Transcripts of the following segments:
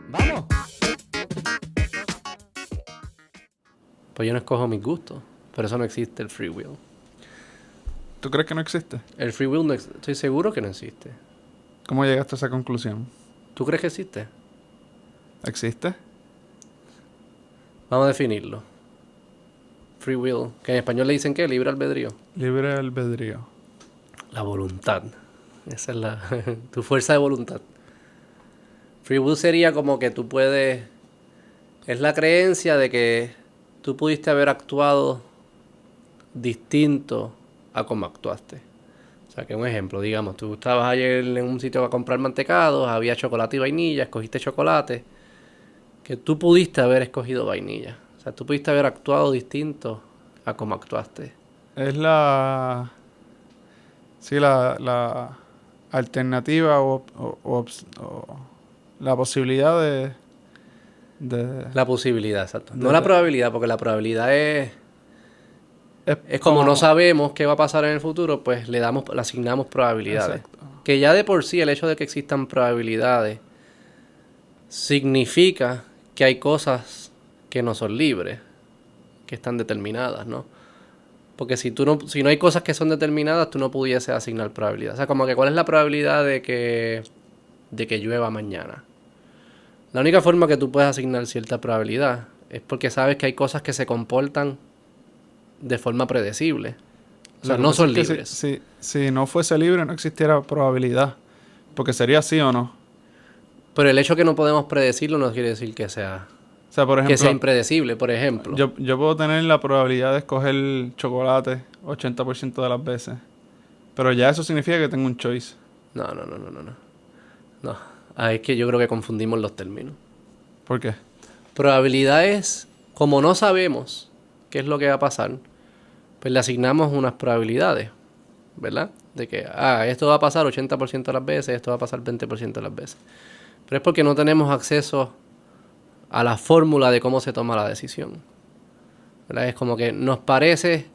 Vamos. Pues yo no escojo mis gustos. Por eso no existe el free will. ¿Tú crees que no existe? El free will estoy seguro que no existe. ¿Cómo llegaste a esa conclusión? ¿Tú crees que existe? ¿Existe? Vamos a definirlo. Free will. Que en español le dicen ¿qué? Libre albedrío. Libre albedrío. La voluntad. Esa es tu fuerza de voluntad. Free will sería como que tú puedes... Es la creencia de que tú pudiste haber actuado distinto a como actuaste. O sea, que un ejemplo, digamos, tú estabas ayer en un sitio a comprar mantecados, había chocolate y vainilla, escogiste chocolate, que tú pudiste haber escogido vainilla. O sea, tú pudiste haber actuado distinto a como actuaste. Es la... Sí, la alternativa o la posibilidad de... La posibilidad, exacto. de- No la probabilidad, porque la probabilidad es Es como no sabemos qué va a pasar en el futuro, pues le asignamos probabilidades. Exacto. Que ya de por sí el hecho de que existan probabilidades significa que hay cosas que no son libres, que están determinadas, ¿no? Porque si no hay cosas que son determinadas, tú no pudieses asignar probabilidad. O sea, como que ¿cuál es la probabilidad de que llueva mañana? La única forma que tú puedes asignar cierta probabilidad es porque sabes que hay cosas que se comportan de forma predecible. O sea, no son libres. Si no fuese libre, no existiera probabilidad. Porque sería sí o no. Pero el hecho que no podemos predecirlo no quiere decir que sea O sea, por ejemplo, impredecible, por ejemplo. yo puedo tener la probabilidad de escoger chocolate 80% de las veces. Pero ya eso significa que tengo un choice. No. No. Es que yo creo que confundimos los términos. ¿Por qué? Probabilidad es, como no sabemos qué es lo que va a pasar, pues le asignamos unas probabilidades, ¿verdad? De que, esto va a pasar 80% de las veces, esto va a pasar 20% de las veces. Pero es porque no tenemos acceso a la fórmula de cómo se toma la decisión, ¿verdad? Es como que nos parece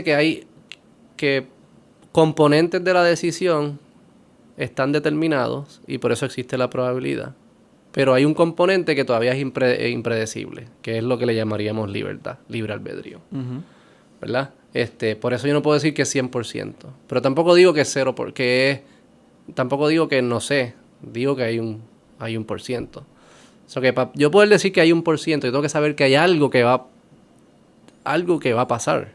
que hay que componentes de la decisión están determinados y por eso existe la probabilidad. Pero hay un componente que todavía es impredecible, que es lo que le llamaríamos libertad, libre albedrío. Uh-huh. ¿Verdad? Por eso yo no puedo decir que es 100%. Pero tampoco digo que es 0%, tampoco digo que no sé. Digo que hay un %. O sea, que yo poder decir que hay 1%, yo tengo que saber que hay algo que va a pasar.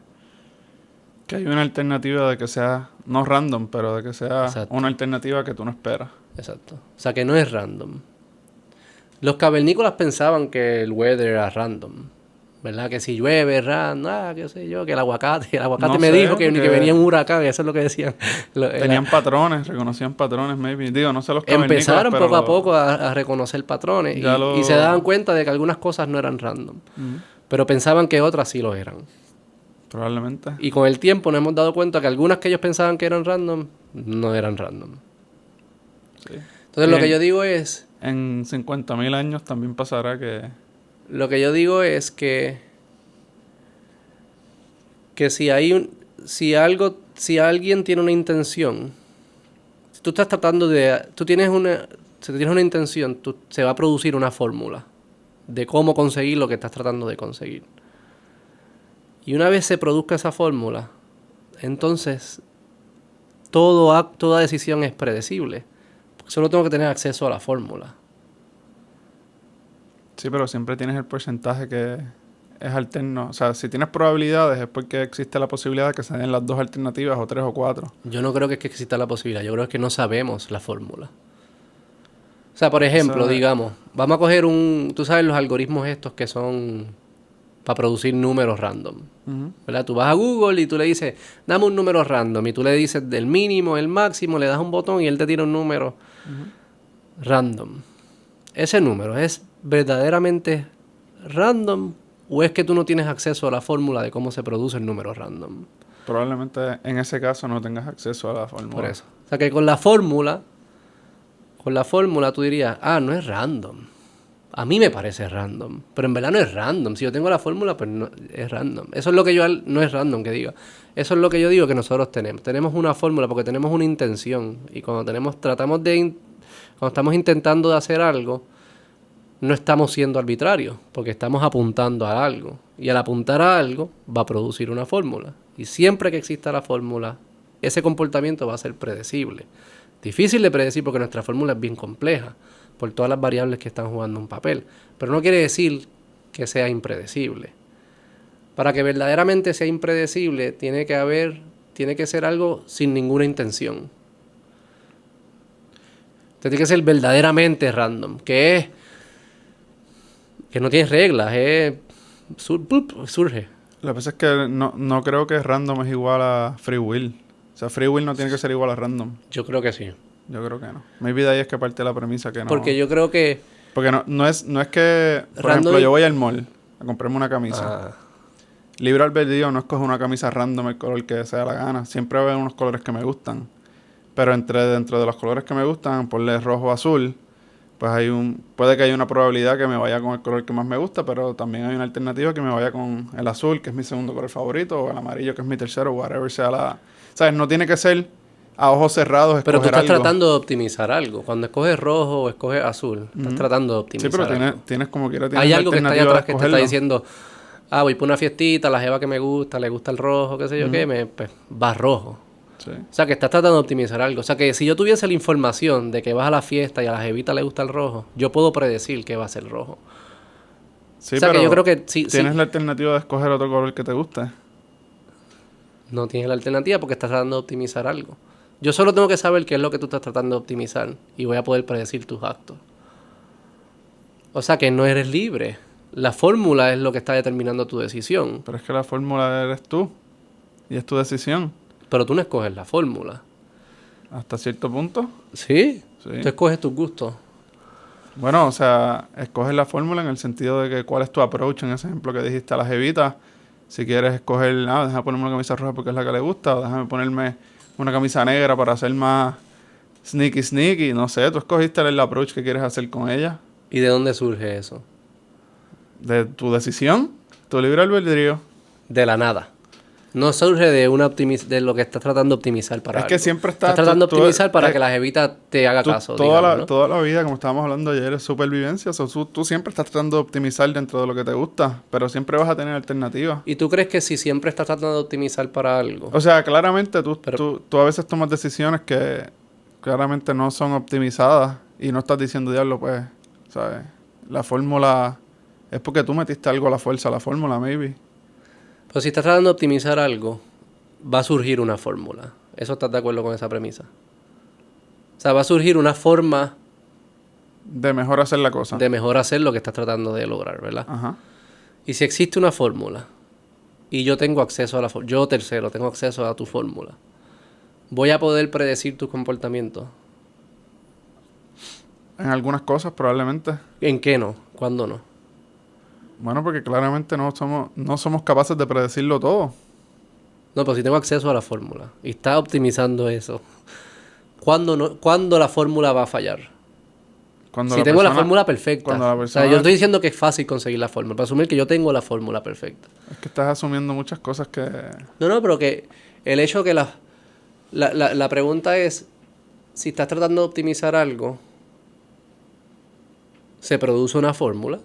Que hay una alternativa de que sea, no random, pero de que sea Exacto. una alternativa que tú no esperas. Exacto. O sea, que no es random. Los cavernícolas pensaban que el weather era random. ¿Verdad? Que si llueve es random. Qué sé yo, que el aguacate No me sé, dijo que porque venía un huracán. Eso es lo que decían. tenían patrones, reconocían patrones, maybe. Digo, no sé los cavernícolas, Empezaron pero poco a poco a reconocer patrones y se daban cuenta de que algunas cosas no eran random. Uh-huh. Pero pensaban que otras sí lo eran. Probablemente. Y con el tiempo nos hemos dado cuenta que algunas que ellos pensaban que eran random, no eran random. Sí. Entonces lo que yo digo es... En 50,000 años también pasará que... Lo que yo digo es que si alguien tiene una intención, si tú estás tratando de... si tienes una intención, se va a producir una fórmula de cómo conseguir lo que estás tratando de conseguir. Y una vez se produzca esa fórmula, entonces toda decisión es predecible. Porque solo tengo que tener acceso a la fórmula. Sí, pero siempre tienes el porcentaje que es alterno. O sea, si tienes probabilidades es porque existe la posibilidad de que se den las dos alternativas o 3 o 4. Yo no creo que exista la posibilidad. Yo creo que no sabemos la fórmula. O sea, por ejemplo, digamos, vamos a coger tú sabes los algoritmos estos que son para producir números random. Uh-huh. ¿Verdad? Tú vas a Google y tú le dices, dame un número random. Y tú le dices del mínimo, el máximo, le das un botón y él te tira un número random. ¿Ese número es verdaderamente random o es que tú no tienes acceso a la fórmula de cómo se produce el número random? Probablemente en ese caso no tengas acceso a la fórmula. Por eso. O sea que con la fórmula tú dirías, no es random. A mí me parece random, pero en verdad no es random. Si yo tengo la fórmula, pues no es random. Eso es lo que yo... No es random que diga. Eso es lo que yo digo que nosotros tenemos. Tenemos una fórmula porque tenemos una intención. Y cuando cuando estamos intentando de hacer algo, no estamos siendo arbitrarios, porque estamos apuntando a algo. Y al apuntar a algo, va a producir una fórmula. Y siempre que exista la fórmula, ese comportamiento va a ser predecible. Difícil de predecir porque nuestra fórmula es bien compleja, por todas las variables que están jugando un papel. Pero no quiere decir que sea impredecible. Para que verdaderamente sea impredecible, tiene que ser algo sin ninguna intención. Tiene que ser verdaderamente random, que no tiene reglas, surge. Lo que pasa es que no creo que random es igual a free will. O sea, free will no tiene que ser igual a random. Yo creo que sí. Yo creo que no. Maybe de ahí es que parte la premisa que no. Porque yo creo que... Porque no es que... Por ejemplo, yo voy al mall a comprarme una camisa. Libre albedrío no escojo una camisa random el color que sea la gana. Siempre veo unos colores que me gustan. Pero dentro de los colores que me gustan, ponle rojo o azul, pues puede que haya una probabilidad que me vaya con el color que más me gusta, pero también hay una alternativa que me vaya con el azul, que es mi segundo color favorito, o el amarillo, que es mi tercero, whatever sea la... ¿Sabes? No tiene que ser a ojos cerrados escoger Pero tú estás algo. tratando de optimizar algo. Cuando escoges rojo o escoges azul, estás tratando de optimizar. Sí, pero tienes como quiera... Hay algo que está ahí atrás que te está diciendo... voy por una fiestita, la jeva que me gusta, le gusta el rojo, qué sé yo qué, pues va rojo. Sí. O sea, que estás tratando de optimizar algo. O sea, que si yo tuviese la información de que vas a la fiesta y a la jevita le gusta el rojo, yo puedo predecir que va a ser rojo. Sí, o sea, pero que yo creo que tienes la alternativa de escoger otro color que te guste. No tienes la alternativa porque estás tratando de optimizar algo. Yo solo tengo que saber qué es lo que tú estás tratando de optimizar y voy a poder predecir tus actos. O sea, que no eres libre. La fórmula es lo que está determinando tu decisión. Pero es que la fórmula eres tú y es tu decisión. Pero tú no escoges la fórmula. ¿Hasta cierto punto? ¿Sí? Tú escoges tus gustos. Bueno, o sea, escoges la fórmula en el sentido de que cuál es tu approach en ese ejemplo que dijiste a la jevita. Si quieres escoger, déjame ponerme una camisa roja porque es la que le gusta, o déjame ponerme una camisa negra para hacer más sneaky. No sé, tú escogiste el approach que quieres hacer con ella. ¿Y de dónde surge eso? De tu decisión, tu libre albedrío. De la nada. No surge de lo que estás tratando de optimizar para algo. Es que siempre estás tratando de optimizar para que la jevita te haga caso. Toda la vida, como estábamos hablando ayer, es supervivencia. Tú siempre estás tratando de optimizar dentro de lo que te gusta, pero siempre vas a tener alternativas. ¿Y tú crees que si siempre estás tratando de optimizar para algo? O sea, claramente tú a veces tomas decisiones que claramente no son optimizadas y no estás diciendo, diablo, pues, ¿sabes? La fórmula es porque tú metiste algo a la fuerza a la fórmula, maybe. Pero si estás tratando de optimizar algo, va a surgir una fórmula. ¿Eso estás de acuerdo con esa premisa? O sea, va a surgir una forma... de mejor hacer la cosa. De mejor hacer lo que estás tratando de lograr, ¿verdad? Ajá. Y si existe una fórmula, y yo tengo acceso a la fórmula, yo tercero tengo acceso a tu fórmula, ¿voy a poder predecir tus comportamientos? En algunas cosas, probablemente. ¿En qué no? ¿Cuándo no? Bueno, porque claramente no somos capaces de predecirlo todo. No, pero si tengo acceso a la fórmula y está optimizando eso, ¿cuándo la fórmula va a fallar? Si tengo la fórmula perfecta. O sea, yo estoy diciendo que es fácil conseguir la fórmula, para asumir que yo tengo la fórmula perfecta. Es que estás asumiendo muchas cosas que... No, pero que el hecho que la pregunta es, si estás tratando de optimizar algo, se produce una fórmula.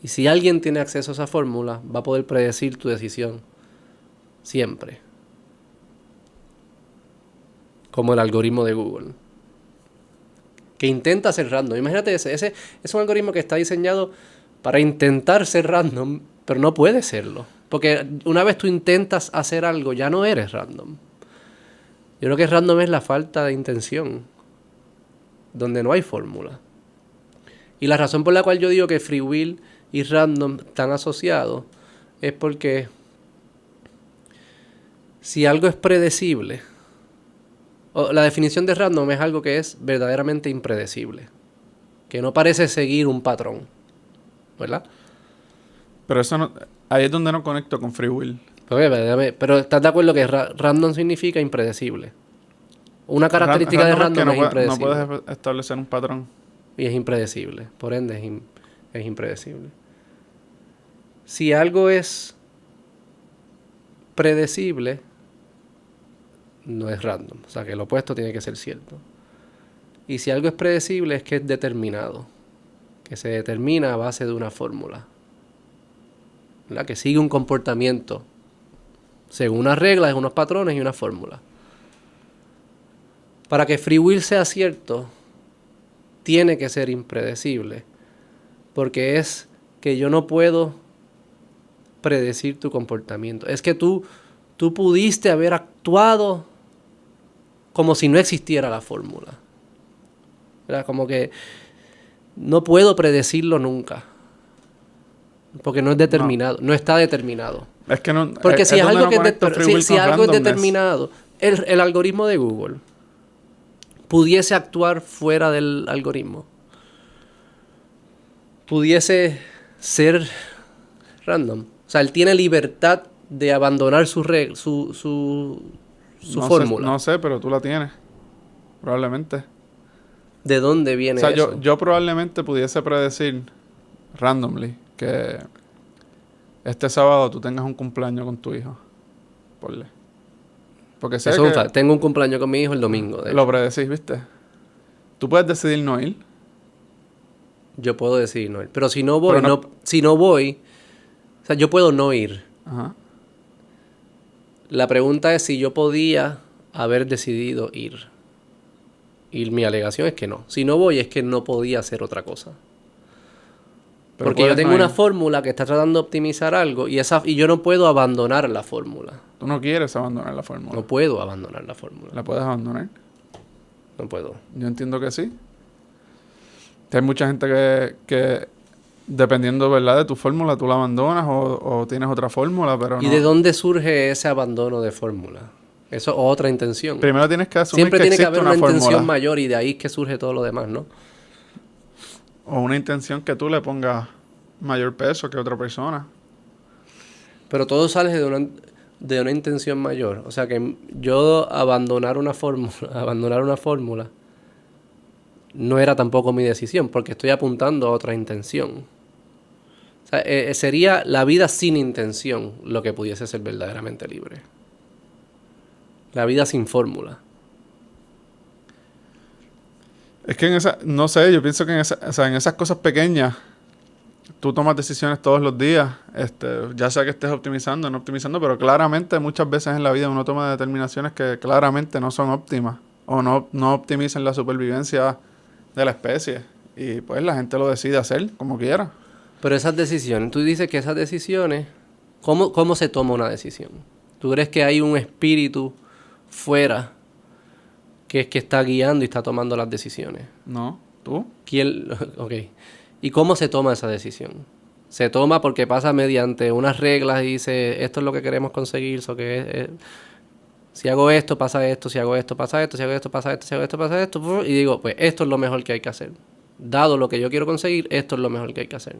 Y si alguien tiene acceso a esa fórmula, va a poder predecir tu decisión. Siempre. Como el algoritmo de Google. Que intenta ser random. Imagínate ese es un algoritmo que está diseñado para intentar ser random, pero no puede serlo. Porque una vez tú intentas hacer algo, ya no eres random. Yo creo que random es la falta de intención. Donde no hay fórmula. Y la razón por la cual yo digo que free will y random están asociados es porque si algo es predecible, la definición de random es algo que es verdaderamente impredecible, que no parece seguir un patrón, ¿verdad? Pero eso no, ahí es donde no conecto con free will. Pero ¿estás de acuerdo que random significa impredecible? Una característica de random es impredecible. No puedes establecer un patrón. y es impredecible. Por ende, es impredecible. Si algo es predecible, no es random. O sea, que el opuesto tiene que ser cierto. Y si algo es predecible, es que es determinado. Que se determina a base de una fórmula, ¿verdad? Que sigue un comportamiento según unas reglas, unos patrones y una fórmula. Para que free will sea cierto, tiene que ser impredecible. Porque es que yo no puedo predecir tu comportamiento. Es que tú pudiste haber actuado como si no existiera la fórmula. ¿Verdad? Como que no puedo predecirlo nunca. Porque no es determinado. No está determinado. Es que no... Porque si algo si algo es determinado, el algoritmo de Google pudiese actuar fuera del algoritmo. Pudiese ser random. O sea, él tiene libertad de abandonar su fórmula. No sé, pero tú la tienes. Probablemente. ¿De dónde viene eso? O sea, yo probablemente pudiese predecir randomly que este sábado tú tengas un cumpleaños con tu hijo. Ponle. Porque sé eso que... tengo un cumpleaños con mi hijo el domingo. Lo predecís, ¿viste? Tú puedes decidir no ir. Yo puedo decidir no ir. Pero si no voy, si no voy... O sea, yo puedo no ir. Ajá. La pregunta es si yo podía haber decidido ir. Y mi alegación es que no. Si no voy es que no podía hacer otra cosa. Pero porque yo tengo una fórmula que está tratando de optimizar algo y yo no puedo abandonar la fórmula. Tú no quieres abandonar la fórmula. No puedo abandonar la fórmula. ¿La puedes abandonar? No puedo. Yo entiendo que sí. Hay mucha gente que dependiendo, ¿verdad?, de tu fórmula, tú la abandonas o tienes otra fórmula, pero ¿Y de dónde surge ese abandono de fórmula? Eso es otra intención. Primero tienes que asumir siempre que tiene que existe haber una intención fórmula. mayor y de ahí es que surge todo lo demás, ¿no? O una intención que tú le pongas mayor peso que otra persona. Pero todo sale de una intención mayor. O sea que yo abandonar una fórmula no era tampoco mi decisión, porque estoy apuntando a otra intención. O sea, sería la vida sin intención lo que pudiese ser verdaderamente libre. La vida sin fórmula. Es que no sé, yo pienso que en esas cosas pequeñas tú tomas decisiones todos los días, ya sea que estés optimizando o no optimizando, pero claramente muchas veces en la vida uno toma determinaciones que claramente no son óptimas o no optimizan la supervivencia de la especie. Y pues la gente lo decide hacer como quiera. Pero esas decisiones, tú dices que esas decisiones, ¿cómo se toma una decisión? ¿Tú crees que hay un espíritu fuera que es que está guiando y está tomando las decisiones? No, ¿tú? ¿Quién? Ok. ¿Y cómo se toma esa decisión? Se toma porque pasa mediante unas reglas y dice, esto es lo que queremos conseguir, si hago esto, pasa esto, si hago esto, pasa esto, si hago esto, pasa esto, si hago esto, pasa esto, y digo, pues esto es lo mejor que hay que hacer. Dado lo que yo quiero conseguir, esto es lo mejor que hay que hacer.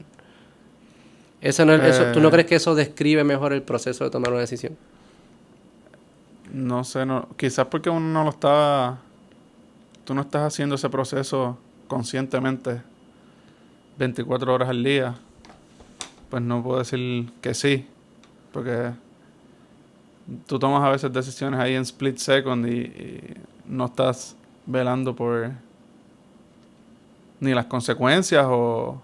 ¿Tú no crees que eso describe mejor el proceso de tomar una decisión? No sé, quizás porque tú no estás haciendo ese proceso conscientemente 24 horas al día, pues no puedo decir que sí, porque tú tomas a veces decisiones ahí en split second y no estás velando por ni las consecuencias o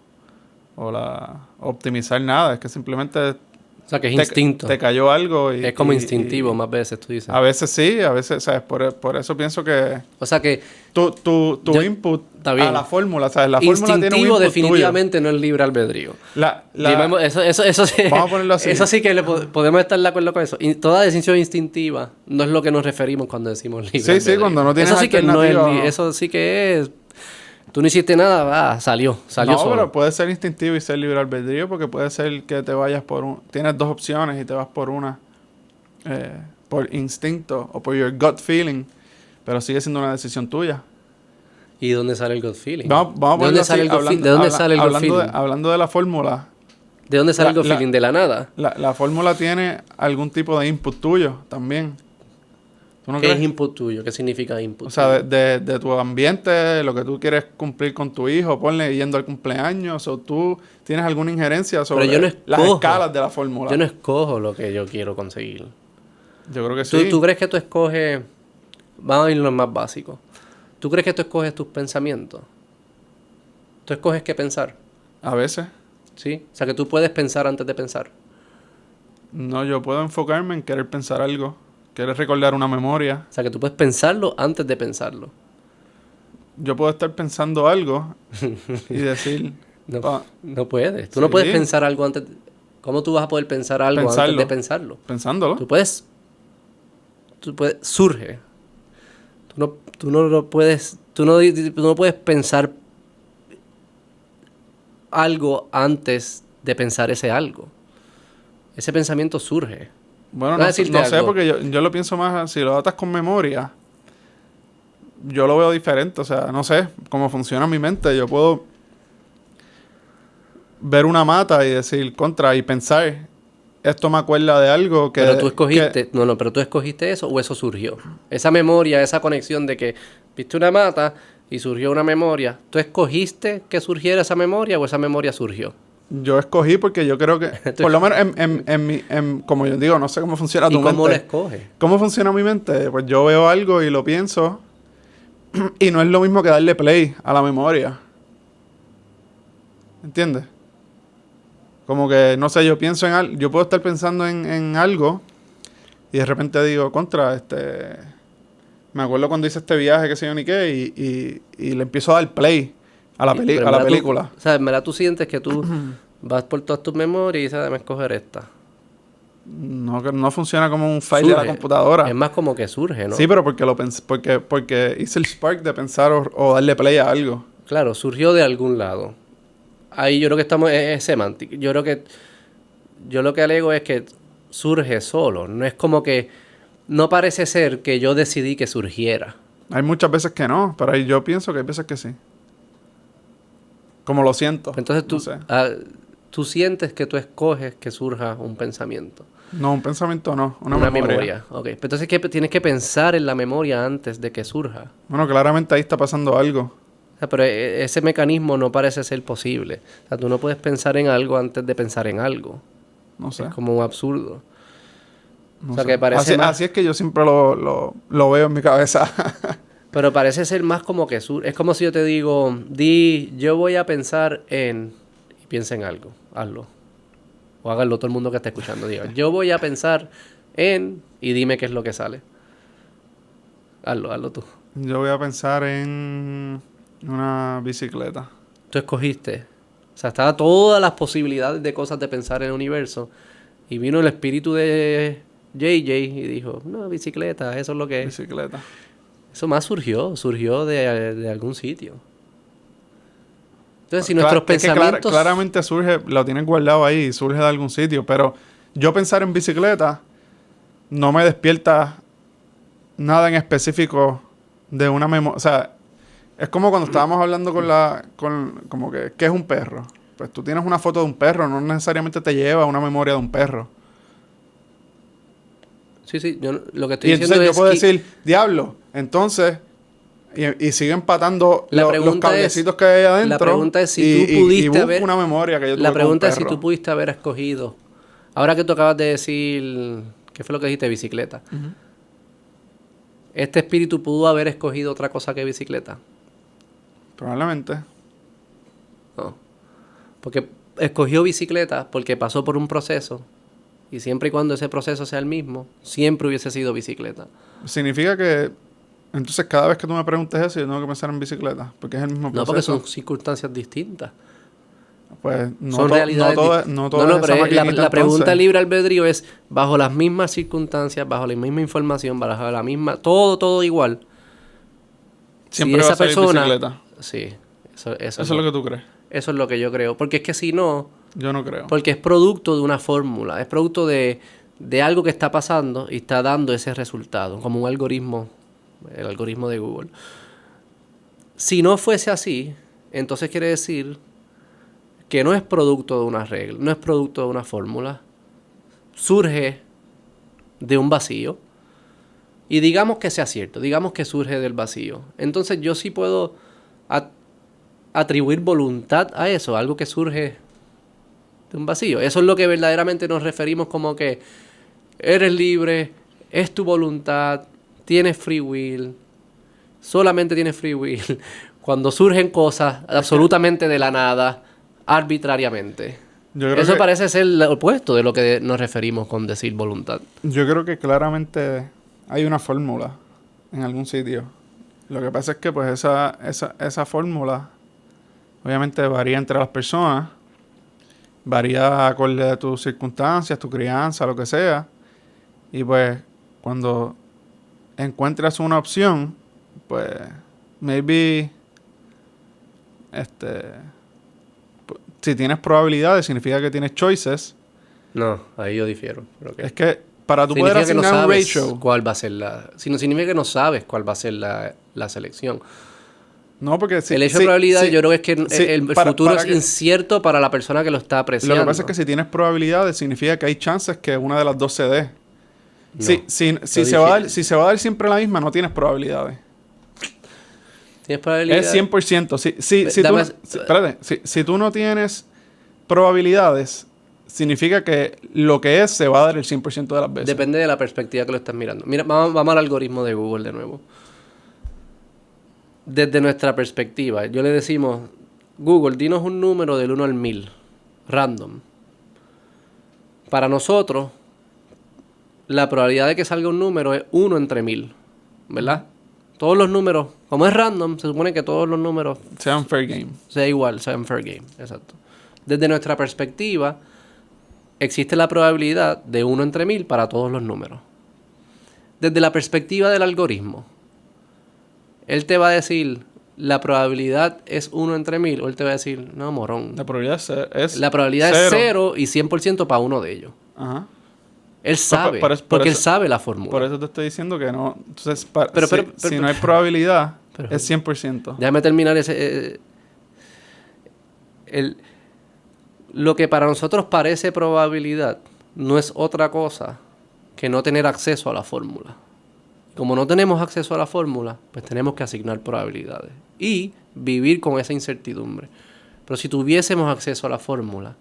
optimizar nada, es que simplemente o sea, que es instinto. Te cayó algo y... Es como instintivo más veces, tú dices. A veces sí, a veces, ¿sabes? Por eso pienso que... O sea que... Tu input a la fórmula, ¿sabes? La fórmula tiene un input definitivamente tuyo. no es libre albedrío. Eso sí, vamos a ponerlo así. Eso sí que podemos estar de acuerdo con eso. Y toda decisión instintiva no es lo que nos referimos cuando decimos libre albedrío. Sí, cuando no tienes eso sí que no es eso sí que es... Tú no hiciste nada, salió no, solo. Pero puede ser instintivo y ser libre albedrío porque puede ser que te vayas tienes dos opciones y te vas por una por instinto o por your gut feeling, pero sigue siendo una decisión tuya. ¿Y dónde sale el gut feeling? Vamos a ¿De dónde sale el gut feeling? ¿De dónde sale el gut feeling? Hablando de la fórmula. ¿De dónde sale el gut feeling? ¿De la nada? La fórmula tiene algún tipo de input tuyo también. ¿Tú no ¿Qué crees? es input tuyo? ¿Qué significa input? O sea, de tu ambiente, lo que tú quieres cumplir con tu hijo, ponle yendo al cumpleaños, o tú tienes alguna injerencia sobre Pero yo no las escojo. escalas de la fórmula. Yo no escojo lo que yo quiero conseguir. Yo creo que sí. ¿Tú crees que tú escoges... Vamos a ir lo más básico. ¿Tú crees que tú escoges tus pensamientos? ¿Tú escoges qué pensar? A veces. ¿Sí? O sea, que tú puedes pensar antes de pensar. No, yo puedo enfocarme en querer pensar algo. Querer recordar una memoria. O sea, que tú puedes pensarlo antes de pensarlo. Yo puedo estar pensando algo y decir... No, no puedes. Tú Sí. no puedes pensar algo antes... ¿Cómo tú vas a poder pensar algo antes de pensarlo? Pensándolo. Tú puedes... Surge. Tú no lo puedes... Tú no puedes pensar algo antes de pensar ese algo. Ese pensamiento surge. Bueno, Voy a no decirte sé, algo. porque yo lo pienso más... Si lo atas con memoria, yo lo veo diferente. O sea, no sé cómo funciona mi mente. Yo puedo ver una mata y decir contra y pensar... Esto me acuerda de algo que... Pero tú escogiste... No, pero tú escogiste eso o eso surgió. Esa memoria, esa conexión de que viste una mata y surgió una memoria. ¿Tú escogiste que surgiera esa memoria o esa memoria surgió? Yo escogí porque yo creo que... por lo menos como yo digo, no sé cómo funciona tu mente. ¿Y cómo la escoges? ¿Cómo funciona mi mente? Pues yo veo algo y lo pienso. Y no es lo mismo que darle play a la memoria. ¿Entiendes? Como que, no sé, yo pienso en algo... Yo puedo estar pensando en algo y de repente digo, me acuerdo cuando hice este viaje, qué sé yo ni qué, y le empiezo a dar play a la película. O sea, en verdad tú sientes que tú vas por todas tus memorias y dices, déjame escoger esta. No funciona como un file de la computadora. Es más como que surge, ¿no? Sí, pero porque hice el spark de pensar o darle play a algo. Claro, surgió de algún lado. Ahí yo creo que es semántico. Yo lo que alego es que surge solo. No es como que... No parece ser que yo decidí que surgiera. Hay muchas veces que no, pero yo pienso que hay veces que sí. Como lo siento. Entonces no sé. tú sientes que tú escoges que surja un pensamiento. No, un pensamiento no, una memoria. Ok, entonces tienes que pensar en la memoria antes de que surja. Bueno, claramente ahí está pasando algo. O sea, pero ese mecanismo no parece ser posible. O sea, tú no puedes pensar en algo antes de pensar en algo. No sé. Es como un absurdo. No o sea, sé. que parece así es que yo siempre lo veo en mi cabeza. Pero parece ser más como que es como si yo te digo, yo voy a pensar en... Y piensa en algo, hazlo. O hágalo todo el mundo que esté escuchando. Diga, yo voy a pensar en... Y dime qué es lo que sale. Hazlo tú. Yo voy a pensar en una bicicleta. Tú escogiste. O sea, estaban todas las posibilidades de cosas de pensar en el universo. Y vino el espíritu de JJ y dijo, no, bicicleta, eso es lo que es. Bicicleta. Eso más surgió de algún sitio. Entonces, si nuestros pensamientos... Es que claramente surge, lo tienen guardado ahí, surge de algún sitio, pero yo pensar en bicicleta no me despierta nada en específico de una memoria. O sea, es como cuando estábamos hablando como que, ¿qué es un perro? Pues tú tienes una foto de un perro, no necesariamente te lleva a una memoria de un perro. Sí, yo lo que estoy Y diciendo entonces yo es puedo que... decir, diablo, entonces... Y sigue empatando los cablecitos que hay adentro. La pregunta es si tú pudiste haber... una memoria que yo tuve La pregunta con un es si perro. tú pudiste haber escogido... Ahora que tú acabas de decir... ¿Qué fue lo que dijiste? Bicicleta. Uh-huh. ¿Este espíritu pudo haber escogido otra cosa que bicicleta? Probablemente. No. Porque escogió bicicleta porque pasó por un proceso. Y siempre y cuando ese proceso sea el mismo, siempre hubiese sido bicicleta. Significa que... Entonces, cada vez que tú me preguntes eso, yo tengo que pensar en bicicleta. Porque es el mismo proceso. No, porque son circunstancias distintas. Pues no son realidades no todo pero la pregunta entonces. libre albedrío es bajo las mismas circunstancias, bajo la misma información, bajo la misma... Todo igual. Siempre si va esa a salir persona... bicicleta. Sí. Eso es lo que tú crees. Eso es lo que yo creo. Porque es que si no... Yo no creo. Porque es producto de una fórmula. Es producto de algo que está pasando y está dando ese resultado. Como un algoritmo. El algoritmo de Google. Si no fuese así, entonces quiere decir que no es producto de una regla, no es producto de una fórmula. Surge de un vacío. Y digamos que sea cierto, digamos que surge del vacío. Entonces yo sí puedo atribuir voluntad a eso, algo que surge de un vacío. Eso es lo que verdaderamente nos referimos como que eres libre, es tu voluntad, tienes free will, solamente tienes free will. Cuando surgen cosas absolutamente de la nada, arbitrariamente. Eso parece ser lo opuesto de lo que nos referimos con decir voluntad. Yo creo que claramente hay una fórmula en algún sitio. Lo que pasa es que pues esa fórmula obviamente varía entre las personas, varía acorde a tus circunstancias, tu crianza, lo que sea. Y pues cuando encuentras una opción, pues maybe si tienes probabilidades significa que tienes choices. No, ahí yo difiero. Okay. Es que para tú poder asignar un ratio, cuál va a ser significa que no sabes cuál va a ser la selección. No, porque el hecho de probabilidad yo creo que es que el futuro es incierto para la persona que lo está apreciando. Lo que pasa es que si tienes probabilidades significa que hay chances que una de las dos se dé. No, si se va a dar siempre la misma, no tienes probabilidades. ¿Tienes probabilidades? Es 100%. Si tú no tienes probabilidades, significa que lo que es se va a dar el 100% de las veces. Depende de la perspectiva que lo estás mirando. Mira, vamos al algoritmo de Google de nuevo. Desde nuestra perspectiva, yo le decimos, Google, dinos un número del 1 al 1000, random. Para nosotros, la probabilidad de que salga un número es 1 entre 1000, ¿verdad? Todos los números, como es random, se supone que todos los números sean fair game. Sean fair game, exacto. Desde nuestra perspectiva, existe la probabilidad de 1 entre 1000 para todos los números. Desde la perspectiva del algoritmo, él te va a decir, la probabilidad es 1 entre 1000, o él te va a decir, no, morón. La probabilidad es 0 y 100% para uno de ellos. Ajá. Él sabe, porque él sabe la fórmula. Por eso te estoy diciendo que no. Entonces, si no hay probabilidad, es 100%. Déjame terminar lo que para nosotros parece probabilidad no es otra cosa que no tener acceso a la fórmula. Como no tenemos acceso a la fórmula, pues tenemos que asignar probabilidades y vivir con esa incertidumbre. Pero si tuviésemos acceso a la fórmula,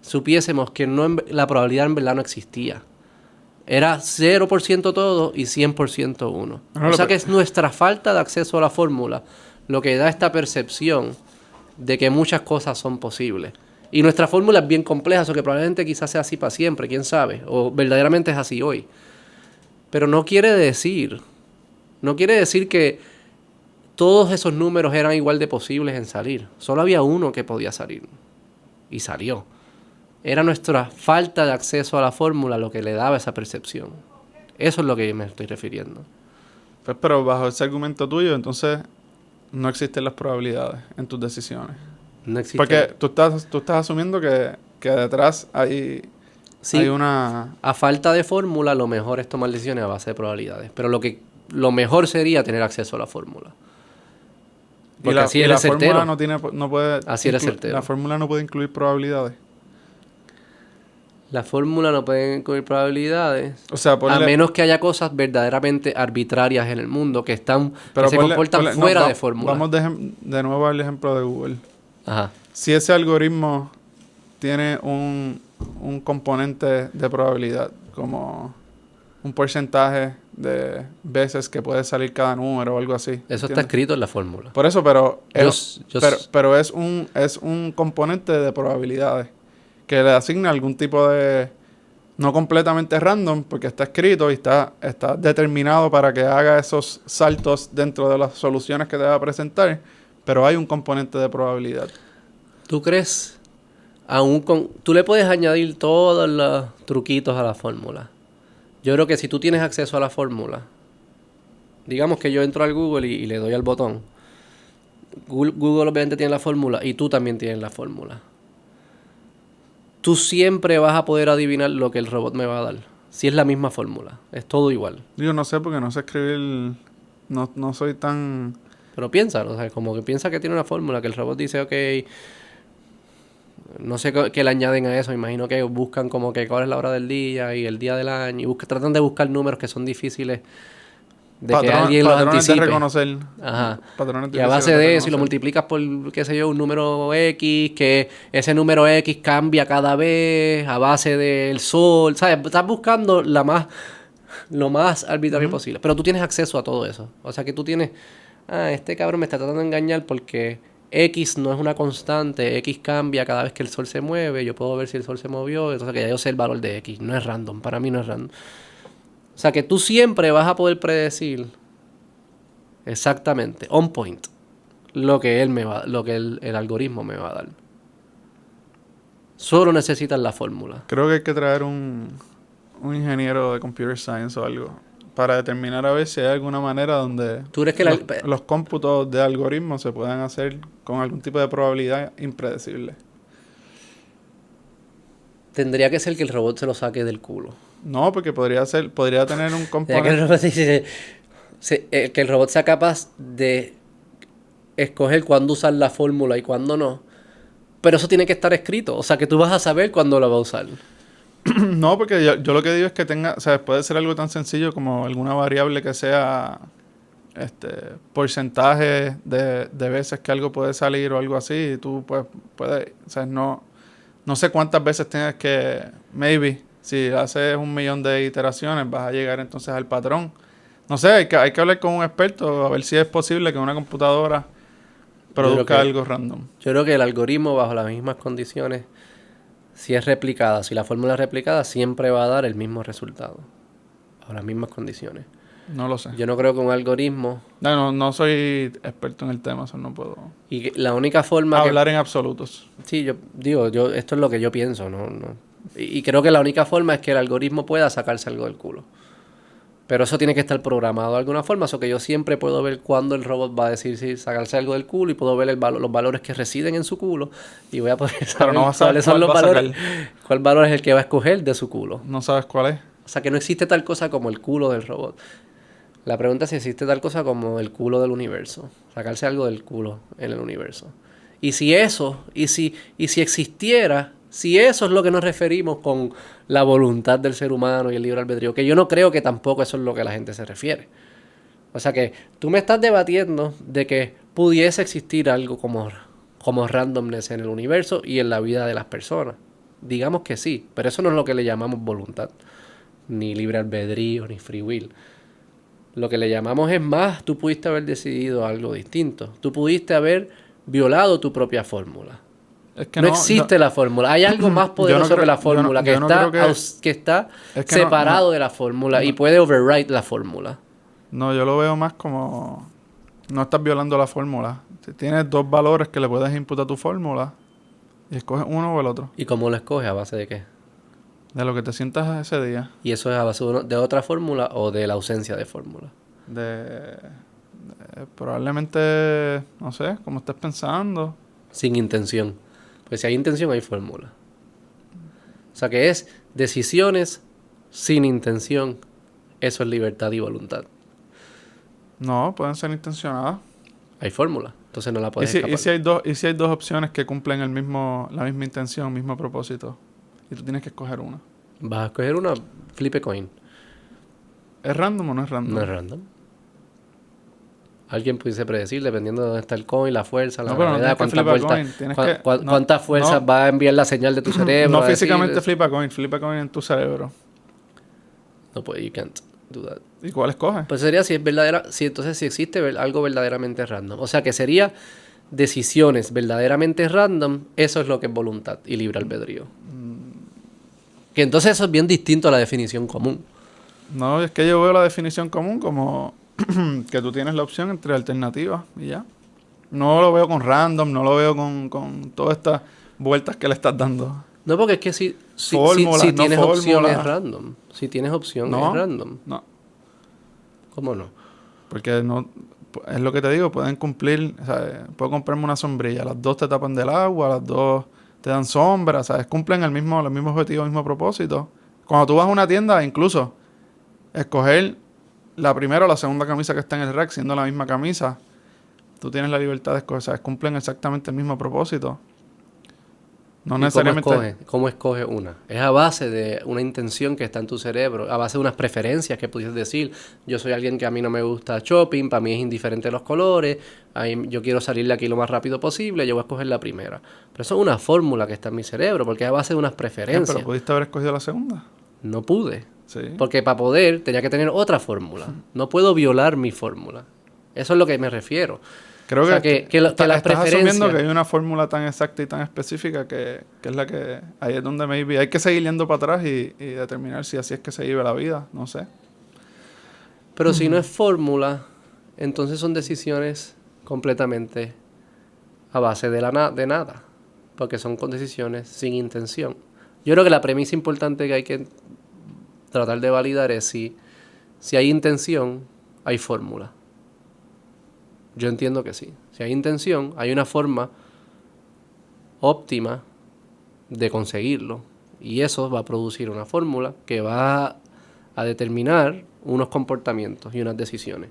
supiésemos que la probabilidad en verdad no existía. Era 0% todo y 100% uno. O sea que es nuestra falta de acceso a la fórmula lo que da esta percepción de que muchas cosas son posibles. Y nuestra fórmula es bien compleja, eso que probablemente quizás sea así para siempre, quién sabe, o verdaderamente es así hoy. Pero no quiere decir que todos esos números eran igual de posibles en salir. Solo había uno que podía salir. Y salió. Era nuestra falta de acceso a la fórmula lo que le daba esa percepción. Eso es lo que me estoy refiriendo. Pues, pero bajo ese argumento tuyo, entonces no existen las probabilidades en tus decisiones. No existen. Porque tú estás asumiendo que detrás hay una... A falta de fórmula, lo mejor es tomar decisiones a base de probabilidades. Pero lo mejor sería tener acceso a la fórmula. Porque así eres certero. Así eres certero. La fórmula no puede incluir probabilidades. La fórmula no puede incluir probabilidades. O sea, a menos que haya cosas verdaderamente arbitrarias en el mundo que se comportan fuera de fórmula. Vamos de nuevo al ejemplo de Google. Ajá. Si ese algoritmo tiene un componente de probabilidad, como un porcentaje de veces que puede salir cada número o algo así. Eso ¿entiendes? Está escrito en la fórmula. Por eso, pero es un componente de probabilidades que le asigna algún tipo de... No completamente random, porque está escrito y está determinado para que haga esos saltos dentro de las soluciones que te va a presentar, pero hay un componente de probabilidad. ¿Tú crees? Tú le puedes añadir todos los truquitos a la fórmula. Yo creo que si tú tienes acceso a la fórmula, digamos que yo entro al Google y le doy al botón. Google obviamente tiene la fórmula y tú también tienes la fórmula. Tú siempre vas a poder adivinar lo que el robot me va a dar. Si es la misma fórmula. Es todo igual. Yo no sé porque no sé escribir... No soy tan... Pero piensa, o sea, como que piensa que tiene una fórmula, que el robot dice, ok... No sé qué le añaden a eso. Imagino que buscan como que cuál es la hora del día y el día del año. Y tratan de buscar números que son difíciles de que alguien lo anticipe. De reconocer. Ajá. Y a base de eso, y lo multiplicas por, qué sé yo, un número X, que ese número X cambia cada vez a base del sol, ¿sabes? Estás buscando lo más arbitrario posible. Pero tú tienes acceso a todo eso. O sea que tú tienes, este cabrón me está tratando de engañar porque X no es una constante, X cambia cada vez que el sol se mueve, yo puedo ver si el sol se movió, entonces que ya yo sé el valor de X, no es random, para mí no es random. O sea que tú siempre vas a poder predecir exactamente, on point, lo que el algoritmo me va a dar. Solo necesitas la fórmula. Creo que hay que traer un ingeniero de computer science o algo para determinar a ver si hay alguna manera donde ¿Tú crees que los cómputos de algoritmos se puedan hacer con algún tipo de probabilidad impredecible? Tendría que ser que el robot se lo saque del culo. No, porque podría tener un componente... que el robot sea capaz de escoger cuándo usar la fórmula y cuándo no. Pero eso tiene que estar escrito. O sea, que tú vas a saber cuándo lo va a usar. No, porque yo lo que digo es que tenga... O sea, puede ser algo tan sencillo como alguna variable que sea... porcentaje de veces que algo puede salir o algo así. Y tú puedes... O sea, no sé cuántas veces tienes que... Maybe, si haces 1,000,000 de iteraciones, vas a llegar entonces al patrón. No sé, hay que hablar con un experto a ver si es posible que una computadora produzca algo random. Yo creo que el algoritmo, bajo las mismas condiciones, si es replicada, si la fórmula es replicada, siempre va a dar el mismo resultado. Bajo las mismas condiciones. No lo sé. Yo no creo que un algoritmo... No soy experto en el tema, eso no puedo... Y la única forma hablar en absolutos. Sí, yo digo, esto es lo que yo pienso, ¿no? Y creo que la única forma es que el algoritmo pueda sacarse algo del culo. Pero eso tiene que estar programado de alguna forma, eso que yo siempre puedo ver cuándo el robot va a decir si sacarse algo del culo y puedo ver los valores que residen en su culo y voy a poder saber cuáles son los valores, cuál valor es el que va a escoger de su culo. No sabes cuál es. O sea que no existe tal cosa como el culo del robot. La pregunta es si existe tal cosa como el culo del universo. Sacarse algo del culo en el universo. Y si eso, y si existiera, si eso es lo que nos referimos con la voluntad del ser humano y el libre albedrío, que yo no creo que tampoco eso es lo que la gente se refiere. O sea que tú me estás debatiendo de que pudiese existir algo como randomness en el universo y en la vida de las personas. Digamos que sí, pero eso no es lo que le llamamos voluntad, ni libre albedrío, ni free will. Lo que le llamamos es más, tú pudiste haber decidido algo distinto. Tú pudiste haber violado tu propia fórmula. Es que no existe la fórmula. Hay algo más poderoso que la fórmula, que está separado de la fórmula y puede override la fórmula. No, yo lo veo más como... No estás violando la fórmula. Tienes dos valores que le puedes imputar a tu fórmula y escoges uno o el otro. ¿Y cómo lo escoges? ¿A base de qué? De lo que te sientas ese día. ¿Y eso es a base de otra fórmula o de la ausencia de fórmula? Probablemente, no sé, como estés pensando. Sin intención. Pues si hay intención, hay fórmula. O sea que es decisiones sin intención. Eso es libertad y voluntad. No, pueden ser intencionadas. Hay fórmula. Entonces no la puedes escapar. ¿Y si hay dos opciones que cumplen la misma intención, el mismo propósito? Y tú tienes que escoger una. Vas a escoger una, flip a coin. ¿Es random o no es random? No es random. Alguien pudiese predecir, dependiendo de dónde está el coin, la fuerza, la gravedad, cuántas fuerzas va a enviar la señal de tu cerebro. No físicamente flip a coin en tu cerebro. No, pues you can't do that. ¿Y cuál escoges? Pues sería si existe algo verdaderamente random. O sea que sería decisiones verdaderamente random, eso es lo que es voluntad y libre albedrío. Que entonces eso es bien distinto a la definición común. No, es que yo veo la definición común como que tú tienes la opción entre alternativas y ya. No lo veo con random, no lo veo con todas estas vueltas que le estás dando. No, porque es que si tienes opción es random. Si tienes opción es random. No. ¿Cómo no? Porque no, es lo que te digo, pueden cumplir, ¿sabes? Puedo comprarme una sombrilla, las dos te tapan del agua, las dos te dan sombra, ¿sabes? Cumplen el mismo objetivo, el mismo propósito. Cuando tú vas a una tienda, incluso escoger la primera o la segunda camisa que está en el rack, siendo la misma camisa, tú tienes la libertad de escoger, ¿sabes? Cumplen exactamente el mismo propósito. No necesariamente. ¿Cómo escoges una? Es a base de una intención que está en tu cerebro, a base de unas preferencias que pudieses decir. Yo soy alguien que a mí no me gusta shopping, para mí es indiferente los colores, yo quiero salir de aquí lo más rápido posible, yo voy a escoger la primera. Pero eso es una fórmula que está en mi cerebro, porque es a base de unas preferencias. Pero pudiste haber escogido la segunda. No pude. Sí. Porque para poder tenía que tener otra fórmula. No puedo violar mi fórmula. Eso es lo que me refiero. Creo que las estás preferencias... asumiendo que hay una fórmula tan exacta y tan específica que es la que... Ahí es donde maybe hay que seguir yendo para atrás y determinar si así es que se vive la vida. No sé. Pero si no es fórmula, entonces son decisiones completamente a base de nada. Porque son decisiones sin intención. Yo creo que la premisa importante que hay que tratar de validar es si hay intención, hay fórmula. Yo entiendo que sí. Si hay intención, hay una forma óptima de conseguirlo. Y eso va a producir una fórmula que va a determinar unos comportamientos y unas decisiones.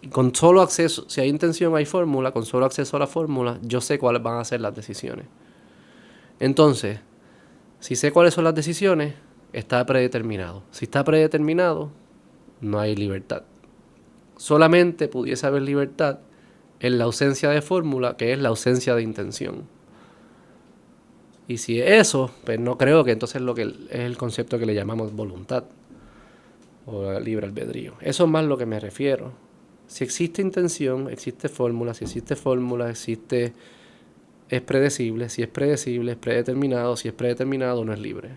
Y con solo acceso, si hay intención, hay fórmula, con solo acceso a la fórmula, yo sé cuáles van a ser las decisiones. Entonces, si sé cuáles son las decisiones, está predeterminado. Si está predeterminado, no hay libertad. Solamente pudiese haber libertad en la ausencia de fórmula, que es la ausencia de intención. Y si es eso, pues no creo que entonces lo que es el concepto que le llamamos voluntad o libre albedrío. Eso es más lo que me refiero. Si existe intención, existe fórmula. Si existe fórmula, es predecible. Si es predecible, es predeterminado. Si es predeterminado, no es libre.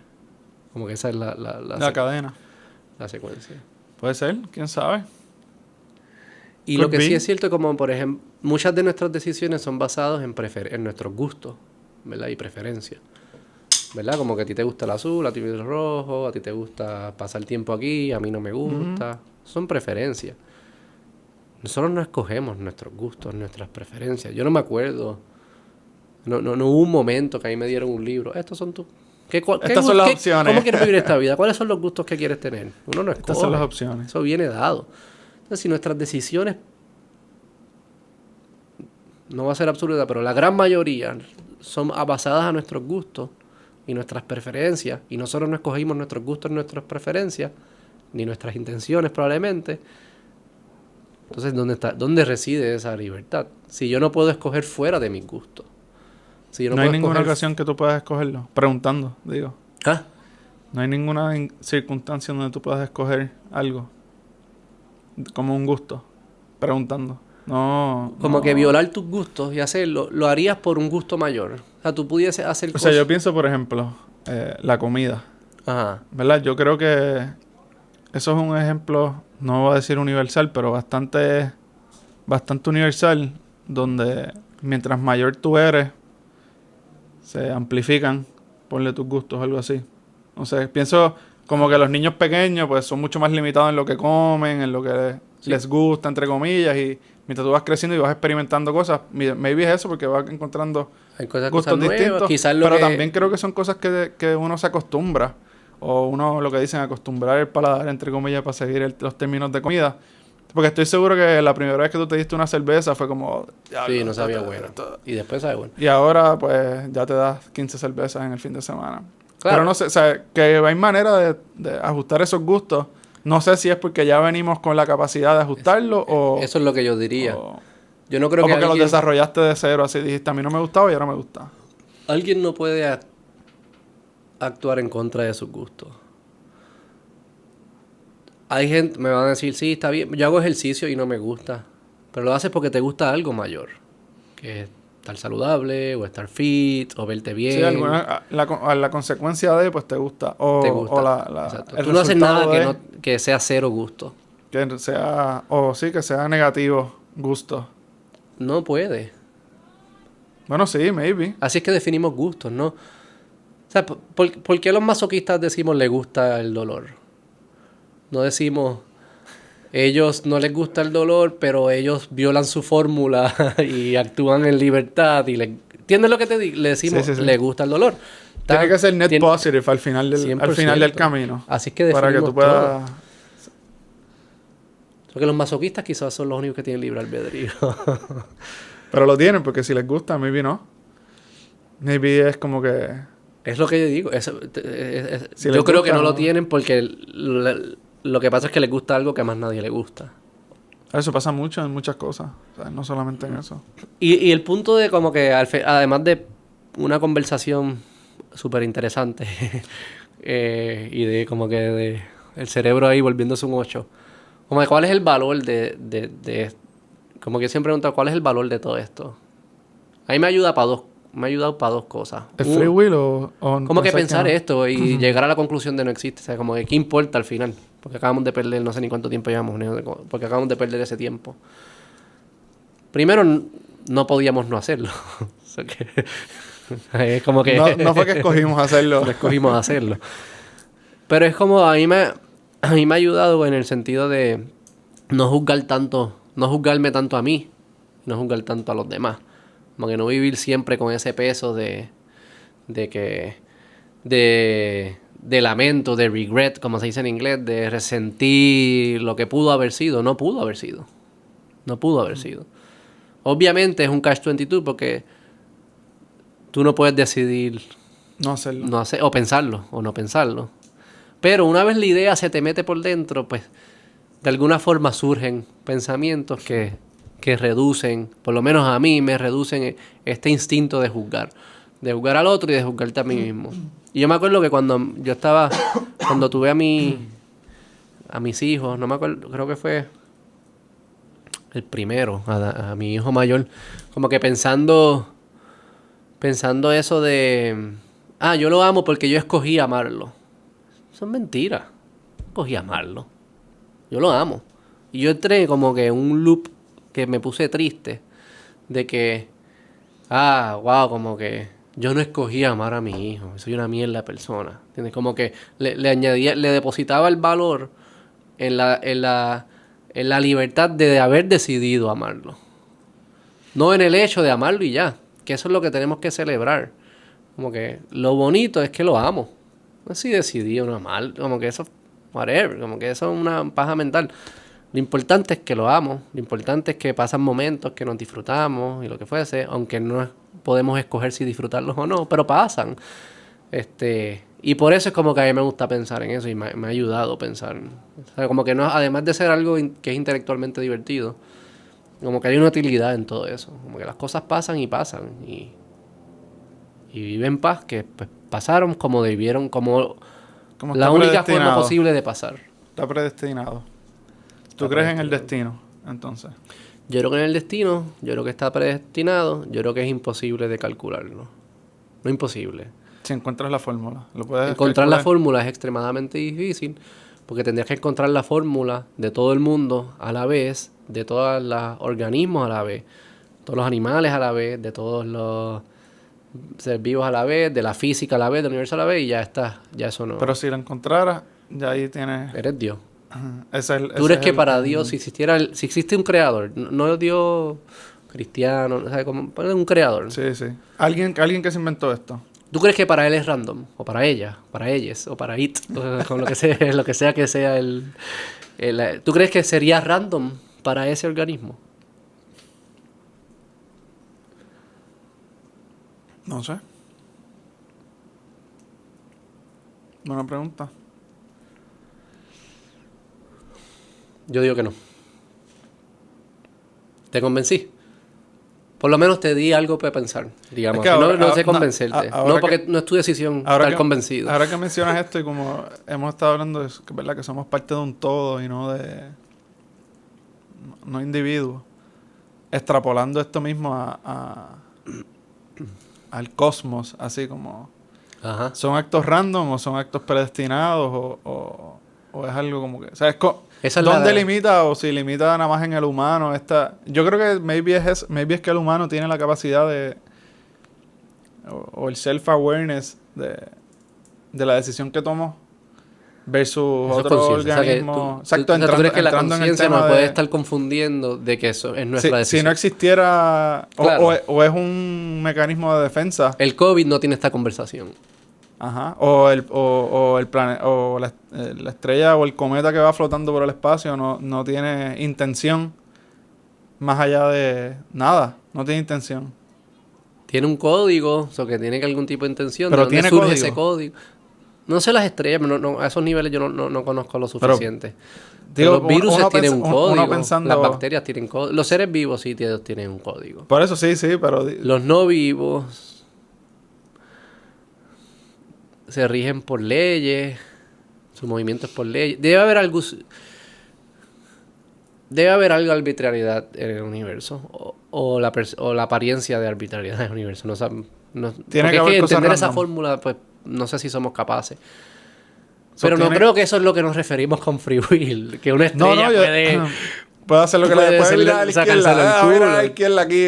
Como que esa es la cadena. La secuencia. Puede ser, quién sabe. Y lo que sí es cierto, como por ejemplo, muchas de nuestras decisiones son basadas en nuestros gustos, ¿verdad? Y preferencias, ¿verdad? Como que a ti te gusta el azul, a ti el rojo, a ti te gusta pasar tiempo aquí, a mí no me gusta. Son preferencias. Nosotros no escogemos nuestros gustos, nuestras preferencias. Yo no me acuerdo. No hubo un momento que a mí me dieron un libro. Estos son tus... Estas son las opciones. ¿Cómo quieres vivir esta vida? ¿Cuáles son los gustos que quieres tener? Uno no escoge. Estas son las opciones. Eso viene dado. Entonces, si nuestras decisiones, no va a ser absoluta, pero la gran mayoría son basadas a nuestros gustos y nuestras preferencias, y nosotros no escogimos nuestros gustos, nuestras preferencias, ni nuestras intenciones probablemente, entonces, ¿dónde reside esa libertad? Si yo no puedo escoger fuera de mis gustos. Si yo no hay ninguna ocasión que tú puedas escogerlo. Preguntando, digo. ¿Ah? No hay ninguna circunstancia donde tú puedas escoger algo. Como un gusto. Preguntando. No. Como que violar tus gustos y hacerlo, lo harías por un gusto mayor. O sea, tú pudieses hacer cosas. O sea, yo pienso, por ejemplo, la comida. Ajá. ¿Verdad? Yo creo que eso es un ejemplo, no voy a decir universal, pero bastante universal, donde mientras mayor tú eres, se amplifican, ponle tus gustos o algo así. O sea, pienso como que los niños pequeños pues son mucho más limitados en lo que comen, en lo que les gusta, entre comillas, y mientras tú vas creciendo y vas experimentando cosas, maybe es eso porque vas encontrando gustos distintos, pero también creo que son cosas que uno se acostumbra, o uno, lo que dicen, acostumbrar el paladar, entre comillas, para seguir los términos de comida. Porque estoy seguro que la primera vez que tú te diste una cerveza fue como... Sí, no sabía bueno. Y después sabe bueno. Y ahora, pues, ya te das 15 cervezas en el fin de semana. Claro. Pero no sé, o sea, que hay manera de ajustar esos gustos. No sé si es porque ya venimos con la capacidad de ajustarlo o... Eso es lo que yo diría. Yo no creo que porque los desarrollaste de cero, así dijiste, a mí no me gustaba y ahora me gusta. Alguien no puede actuar en contra de sus gustos. Hay gente, me van a decir, sí, está bien, yo hago ejercicio y no me gusta. Pero lo haces porque te gusta algo mayor. Que es estar saludable, o estar fit, o verte bien. Sí, la consecuencia de, pues, te gusta. Te gusta. Exacto. Tú no haces nada que sea cero gusto. Que sea, que sea negativo gusto. No puede. Bueno, sí, maybe. Así es que definimos gustos, ¿no? O sea, ¿por qué los masoquistas decimos le gusta el dolor? No decimos, ellos no les gusta el dolor, pero ellos violan su fórmula y actúan en libertad. ¿Entiendes lo que te digo? Le decimos, sí. Le gusta el dolor. Tiene que ser net positive al final del camino. Así es que definimos para que tú puedas... Porque los masoquistas quizás son los únicos que tienen libre albedrío. Pero lo tienen, porque si les gusta, maybe no. Maybe es como que... Es lo que yo digo. Yo creo que no lo tienen porque lo que pasa es que les gusta algo que a más nadie le gusta. Eso pasa mucho en muchas cosas. O sea, no solamente en eso. Y el punto de como que, además de una conversación súper interesante y de como que de el cerebro ahí volviéndose un 8, como que cuál es el valor de como que siempre he preguntado cuál es el valor de todo esto. A mí me ha ayudado para dos cosas. ¿Es free will o como que pensar que no? esto y llegar a la conclusión de no existe. O sea, como que qué importa al final. Porque acabamos de perder, no sé ni cuánto tiempo llevamos, porque acabamos de perder ese tiempo. Primero, no podíamos no hacerlo. O sea que, es como que... No fue que escogimos hacerlo. No escogimos hacerlo. Pero es como, a mí me ha ayudado en el sentido de no juzgarme tanto a mí, no juzgar tanto a los demás. Como que no vivir siempre con ese peso de lamento, de regret, como se dice en inglés, de resentir lo que pudo haber sido. No pudo haber sido. Obviamente es un catch-22 porque tú no puedes decidir no hacerlo. O pensarlo o no pensarlo. Pero una vez la idea se te mete por dentro, pues de alguna forma surgen pensamientos que reducen, por lo menos a mí me reducen este instinto de juzgar al otro y de juzgarte a mí mismo. Y yo me acuerdo que cuando tuve a mis hijos, no me acuerdo, creo que fue el primero, a mi hijo mayor, como que pensando eso de, yo lo amo porque yo escogí amarlo. Eso es mentira. Escogí amarlo. Yo lo amo. Y yo entré como que en un loop que me puse triste de que, wow, como que yo no escogí amar a mi hijo. Soy una mierda de persona. ¿Entiendes? Como que le añadía, le depositaba el valor en la libertad de haber decidido amarlo. No en el hecho de amarlo y ya. Que eso es lo que tenemos que celebrar. Como que lo bonito es que lo amo. No sé si decidí o no amar. Como que eso, whatever. Como que eso es una paja mental. Lo importante es que lo amo. Lo importante es que pasan momentos que nos disfrutamos y lo que fuese. Aunque no podemos escoger si disfrutarlos o no. Pero pasan. Y por eso es como que a mí me gusta pensar en eso. Y me ha ayudado a pensar. O sea, como que no, además de ser algo que es intelectualmente divertido, como que hay una utilidad en todo eso. Como que las cosas pasan. Y vive en paz, que pues, pasaron como debieron, como la única forma posible de pasar. Está predestinado. ¿Tú crees en el destino, entonces? Yo creo que en el destino, yo creo que está predestinado, yo creo que es imposible de calcularlo. No imposible. Si encuentras la fórmula, ¿lo puedes encontrar calcular? La fórmula es extremadamente difícil, porque tendrías que encontrar la fórmula de todo el mundo a la vez, de todos los organismos a la vez, todos los animales a la vez, de todos los seres vivos a la vez, de la física a la vez, del universo a la vez, y ya está, ya eso no. Pero si lo encontraras, ya ahí tienes... Eres Dios. ¿Tú crees que para Dios, si existe un creador, no Dios cristiano, o sea, como un creador? Sí, sí. Alguien que se inventó esto. ¿Tú crees que para él es random? O para ella, para ellas, o para it, o con lo que sea que sea ¿tú crees que sería random para ese organismo? No sé. Buena pregunta. Yo digo que no. ¿Te convencí? Por lo menos te di algo para pensar, digamos. Es que ahora, no sé convencerte. No, porque no es tu decisión estar convencido. Ahora que mencionas esto y como hemos estado hablando de ¿verdad? Que somos parte de un todo y no de... no individuos. Extrapolando esto mismo al cosmos, así como... Ajá. ¿Son actos random o son actos predestinados o es algo como que... O sea, ¿dónde limita o si limita nada más en el humano? Yo creo que maybe es que el humano tiene la capacidad de... o el self-awareness de la decisión que tomó versus otro organismo. O sea, exacto, ¿tú crees que la conciencia nos puede estar confundiendo de que eso es nuestra decisión? Si no existiera... Claro. O es un mecanismo de defensa. El COVID no tiene esta conversación. Ajá. O el planeta, o la estrella o el cometa que va flotando por el espacio no tiene intención más allá de nada. No tiene intención. Tiene un código, o que tiene algún tipo de intención. Pero ¿de dónde surge ese código? No sé las estrellas, a esos niveles yo no conozco lo suficiente. Pero los virus tienen un código, las bacterias tienen código. Los seres vivos sí tienen un código. Por eso sí, pero... Los no vivos se rigen por leyes, su movimiento es por leyes. Debe haber algo de arbitrariedad en el universo, o la apariencia de arbitrariedad en el universo. Tiene que haber cosas entender esa fórmula, pues no sé si somos capaces. Pero no creo que eso es lo que nos referimos con free will. Que una estrella puede hacer lo que le puede mirar a la izquierda. Mira a la izquierda aquí.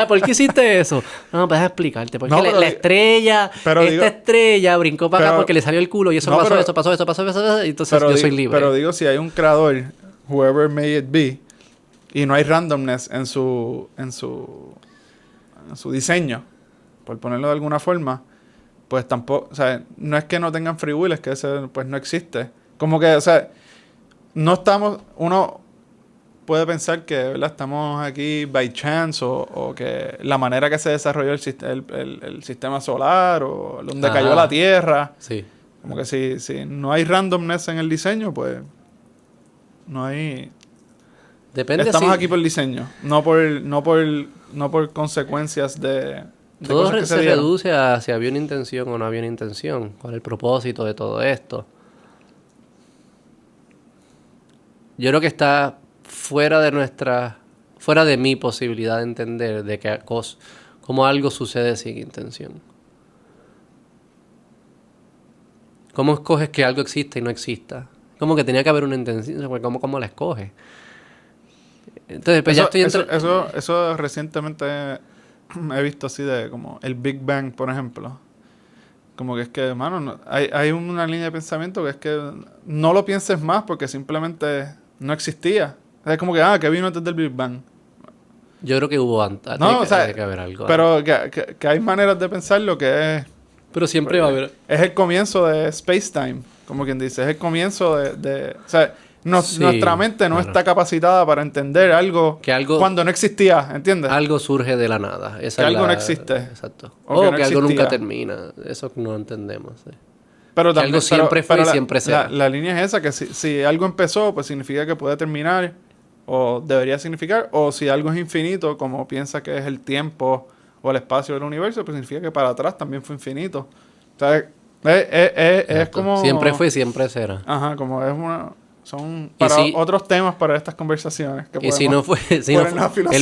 ¿Por qué hiciste eso? No, puedes explicarte. Porque la estrella, estrella brincó para acá porque le salió el culo y eso pasó. Y entonces yo soy libre. Pero digo, si hay un creador, whoever may it be, y no hay randomness en su diseño, por ponerlo de alguna forma, pues tampoco, o sea, no es que no tengan free will, es que ese pues no existe. Como que, o sea, no estamos, uno puede pensar que, ¿verdad?, estamos aquí by chance o que la manera que se desarrolló el sistema solar o donde cayó la Tierra. Sí. Como que si no hay randomness en el diseño, pues no hay... Depende. Estamos aquí por el diseño, no por consecuencias de todo se reduce a si había una intención o no había una intención. ¿Cuál es el propósito de todo esto? Yo creo que está fuera de mi posibilidad de entender de que cómo algo sucede sin intención. ¿Cómo escoges que algo exista y no exista? Como que tenía que haber una intención. ¿Cómo la escoges? Entonces, pues eso recientemente he visto así de como el Big Bang, por ejemplo. Como que es que, mano, hay una línea de pensamiento que es que no lo pienses más porque simplemente no existía. Es como que vino antes del Big Bang. Yo creo que hubo antes. Tiene que haber algo. Pero que hay maneras de pensarlo que es... Pero siempre va a haber... Es el comienzo de space-time, como quien dice. Es el comienzo de o sea, nuestra mente no está capacitada para entender algo cuando no existía, ¿entiendes? Algo surge de la nada. Algo no existe. Exacto. O que algo nunca termina. Eso no entendemos. Sí. Pero también, algo siempre fue y siempre será. La línea es esa, que si algo empezó, pues significa que puede terminar, o debería significar, o si algo es infinito, como piensa que es el tiempo o el espacio del universo, pues significa que para atrás también fue infinito. O sea, es como... Siempre fue y siempre será. Ajá, como es una... Son para otros temas para estas conversaciones. Que y si no fue el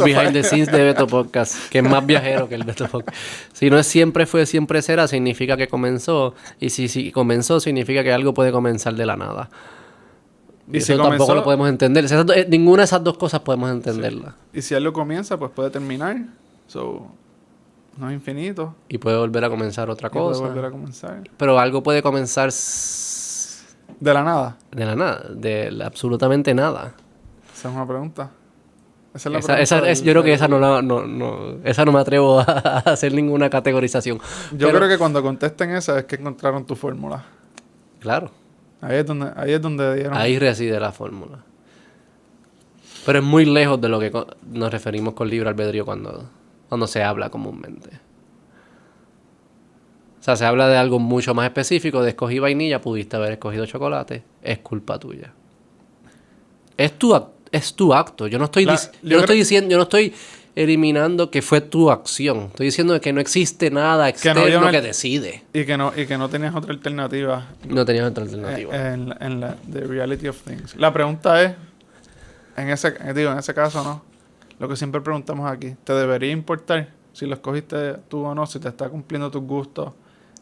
behind the scenes de Beto Podcast, que es más viajero que el Beto Podcast. Si no es siempre fue, siempre será, significa que comenzó. Y si comenzó, significa que algo puede comenzar de la nada. Y eso tampoco lo podemos entender. Ninguna de esas dos cosas podemos entenderla. Sí. Y si algo comienza, pues puede terminar. No es infinito. Y puede volver a comenzar otra cosa. Puede volver a comenzar. Pero algo puede comenzar... ¿De la nada? De la nada, absolutamente nada. Esa es una pregunta. Esa es la pregunta. Yo creo que esa esa no me atrevo a hacer ninguna categorización. Yo creo que cuando contesten esa es que encontraron tu fórmula. Claro. Ahí es donde dieron. Ahí reside la fórmula. Pero es muy lejos de lo que nos referimos con libre albedrío cuando se habla comúnmente. O sea, se habla de algo mucho más específico, de escogí vainilla, pudiste haber escogido chocolate, es culpa tuya. Es tu acto. Yo no estoy eliminando que fue tu acción. Estoy diciendo que no existe nada externo que decide. Y que no tenías otra alternativa. No tenías otra alternativa. En la the reality of things. La pregunta es, en ese caso, ¿no? Lo que siempre preguntamos aquí, ¿te debería importar si lo escogiste tú o no? Si te está cumpliendo tus gustos.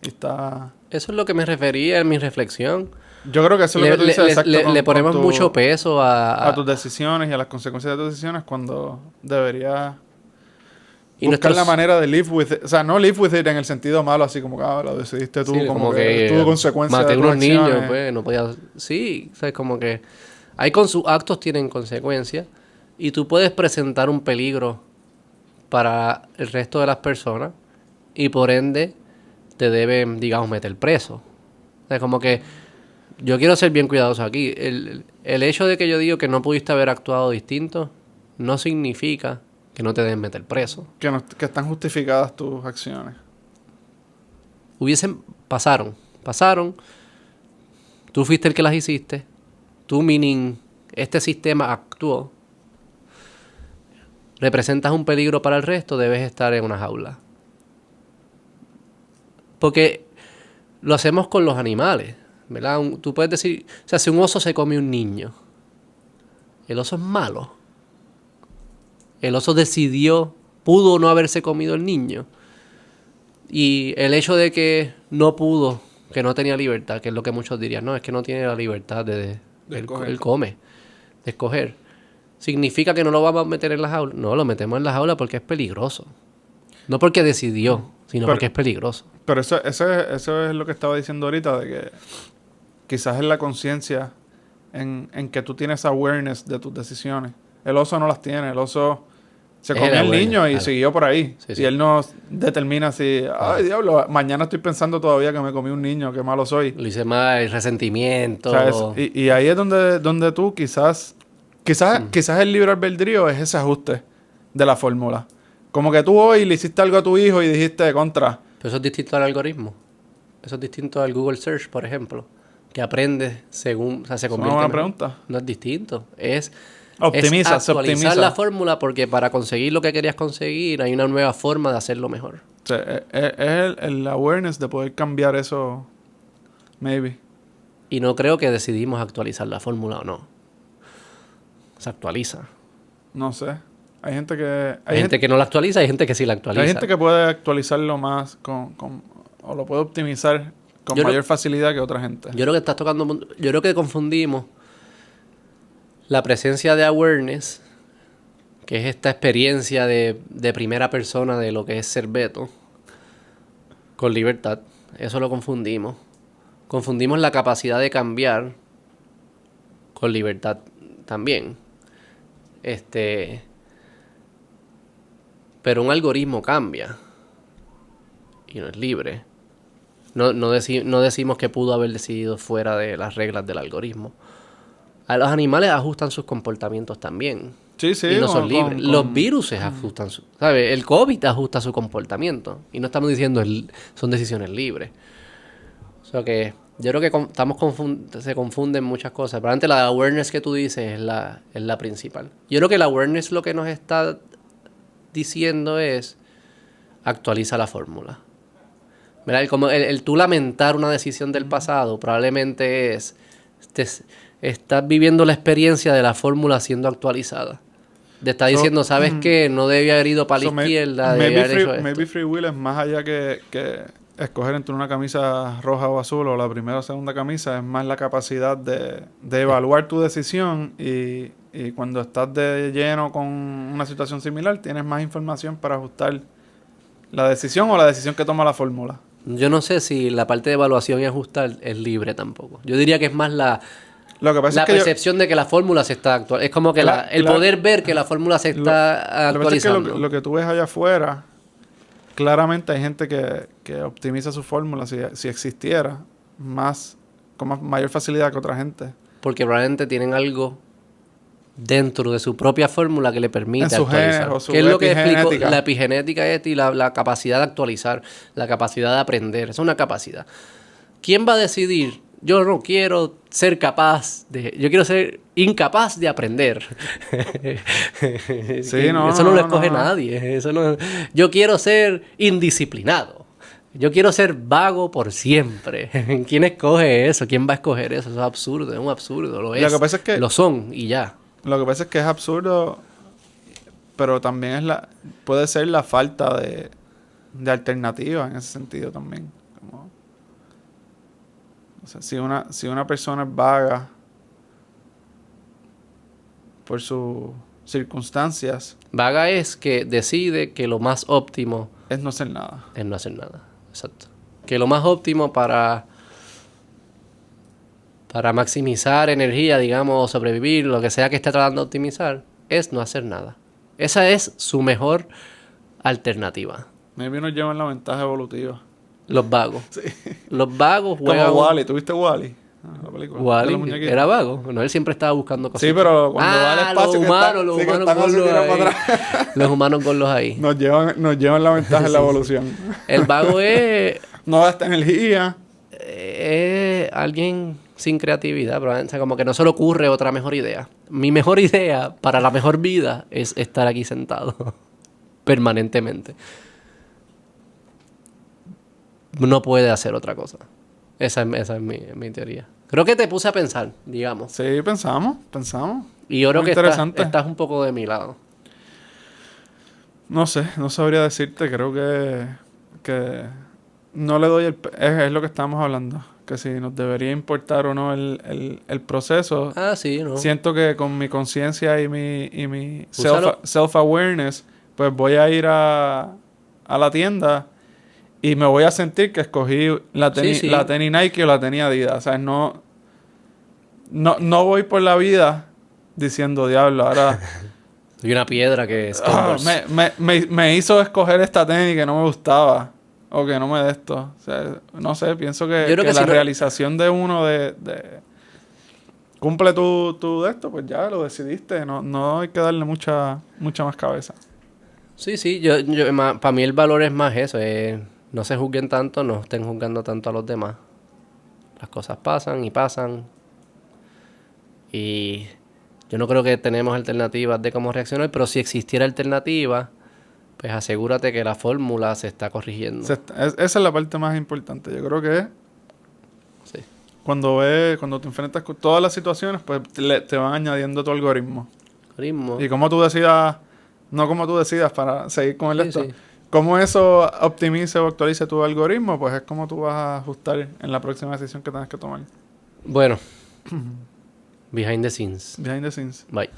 Eso es lo que me refería en mi reflexión. Yo creo que eso es lo que tú dices exacto. Le ponemos mucho peso a tus decisiones y a las consecuencias de tus decisiones cuando deberías buscar la manera de live with it. O sea, no live with it en el sentido malo, así como que lo decidiste tú, como que tuvo consecuencias. Maté unos niños, pues, no podía... Sí, o sea, como que... sus actos tienen consecuencias y tú puedes presentar un peligro para el resto de las personas y por ende... te deben, digamos, meter preso. O sea, como que yo quiero ser bien cuidadoso aquí. El hecho de que yo digo que no pudiste haber actuado distinto no significa que no te deben meter preso. Que están justificadas tus acciones. Pasaron. Tú fuiste el que las hiciste. Tú, meaning, este sistema actuó. Representas un peligro para el resto, debes estar en una jaula. Porque lo hacemos con los animales, ¿verdad? Tú puedes decir, o sea, si un oso se come un niño, el oso es malo. El oso pudo no haberse comido el niño. Y el hecho de que no pudo, que no tenía libertad, que es lo que muchos dirían, no, es que no tiene la libertad de escoger. ¿Significa que no lo vamos a meter en la jaula? No, lo metemos en la jaula porque es peligroso. No porque decidió, sino porque es peligroso. Pero eso es lo que estaba diciendo ahorita, de que quizás es la conciencia en que tú tienes awareness de tus decisiones. El oso no las tiene. El oso se comió el niño y siguió por ahí. Sí. Y él no determina si, ay, diablo, mañana estoy pensando todavía que me comí un niño, qué malo soy. Lo hice mal, el resentimiento. O sea, y ahí es donde tú quizás el libre albedrío es ese ajuste de la fórmula. Como que tú hoy le hiciste algo a tu hijo y dijiste contra. Pero eso es distinto al algoritmo. Eso es distinto al Google Search, por ejemplo. Que aprende según... O sea, se convierte en una pregunta. No es distinto. Se optimiza la fórmula porque para conseguir lo que querías conseguir hay una nueva forma de hacerlo mejor. O sea, es el awareness de poder cambiar eso. Maybe. Y no creo que decidimos actualizar la fórmula o no. Se actualiza. No sé. Hay gente que... Hay gente que no la actualiza, hay gente que sí la actualiza. Hay gente que puede actualizarlo más o lo puede optimizar con mayor facilidad que otra gente. Yo creo que confundimos la presencia de awareness, que es esta experiencia de primera persona de lo que es ser Beto, con libertad. Eso lo confundimos. Confundimos la capacidad de cambiar con libertad también. Pero un algoritmo cambia y no es libre. No decimos que pudo haber decidido fuera de las reglas del algoritmo. A los animales ajustan sus comportamientos también. Sí, sí. Y no son libres. Los virus ajustan ¿sabes? El COVID ajusta su comportamiento. Y no estamos diciendo son decisiones libres. O sea que yo creo que se confunden muchas cosas. Pero antes la awareness que tú dices es la principal. Yo creo que la awareness lo que nos está diciendo es actualiza la fórmula. ¿Verdad? Como el tú lamentar una decisión del pasado probablemente estás viviendo la experiencia de la fórmula siendo actualizada. Te está diciendo, ¿sabes qué? No debía haber ido para la izquierda. Maybe free will es más allá que escoger entre una camisa roja o azul o la primera o segunda camisa. Es más la capacidad de evaluar tu decisión y cuando estás de lleno con una situación similar, tienes más información para ajustar la decisión o la decisión que toma la fórmula. Yo no sé si la parte de evaluación y ajustar es libre tampoco. Yo diría que es más la percepción de que la fórmula se está actualizando. Es como que el poder ver que la fórmula se está actualizando. Lo que pasa es que lo que tú ves allá afuera, claramente hay gente que optimiza su fórmula si existiera con mayor facilidad que otra gente. Porque probablemente tienen algo dentro de su propia fórmula que le permite actualizar. ¿Qué es lo que explico? La epigenética y la capacidad de actualizar, la capacidad de aprender. Es una capacidad. ¿Quién va a decidir? Yo no quiero ser yo quiero ser incapaz de aprender. Sí, eso no lo escoge nadie. Yo quiero ser indisciplinado. Yo quiero ser vago por siempre. ¿Quién escoge eso? ¿Quién va a escoger eso? Eso es absurdo, es un absurdo. Lo pasa es que lo son y ya. Lo que pasa es que es absurdo, pero también puede ser la falta de alternativa en ese sentido también. O sea, si una persona es vaga por sus circunstancias... Vaga es que decide que lo más óptimo... es no hacer nada. Es no hacer nada, exacto. Que lo más óptimo para maximizar energía, digamos, o sobrevivir, lo que sea que esté tratando de optimizar, es no hacer nada. Esa es su mejor alternativa. Maybe nos llevan la ventaja evolutiva. Los vagos. Sí. Los vagos juegan... Como Wall-E. ¿Tuviste Wall-E? La película. Wall-E era vago. No, él siempre estaba buscando cosas. Sí, pero cuando va al espacio... Los humanos gordos ahí. Los humanos gordos ahí. Nos llevan la ventaja en la evolución. El vago es... No gasta energía. Es alguien sin creatividad, probablemente. O sea, como que no se le ocurre otra mejor idea. Mi mejor idea para la mejor vida es estar aquí sentado. Permanentemente. No puede hacer otra cosa. Esa es mi teoría. Creo que te puse a pensar, digamos. Sí, pensamos. Y yo creo que estás un poco de mi lado. No sé, no sabría decirte. Creo que no le doy es lo que estamos hablando. Que si nos debería importar o no el proceso. Sí, ¿no? Siento que con mi conciencia y mi self-awareness, pues voy a ir a la tienda y me voy a sentir que escogí la tenis Nike o la tenis Adidas. O sea, no voy por la vida diciendo, diablo, ahora... Soy una piedra que es Converse. Me hizo escoger esta tenis que no me gustaba. O que no me dé esto. O sea, no sé, pienso que la realización de uno de cumple tu de esto, pues ya lo decidiste. No hay que darle mucha más cabeza. Sí. Para mí el valor es más eso. No se juzguen tanto, no estén juzgando tanto a los demás. Las cosas pasan y pasan. Y yo no creo que tenemos alternativas de cómo reaccionar, pero si existiera alternativa, pues asegúrate que la fórmula se está corrigiendo. Esa es la parte más importante. Yo creo que sí. Cuando te enfrentas con todas las situaciones, pues te van añadiendo tu algoritmo. Y como tú decidas, no como tú decidas para seguir con el esto. Sí. Cómo eso optimice o actualice tu algoritmo, pues es como tú vas a ajustar en la próxima decisión que tengas que tomar. Bueno. Behind the scenes. Behind the scenes. Bye.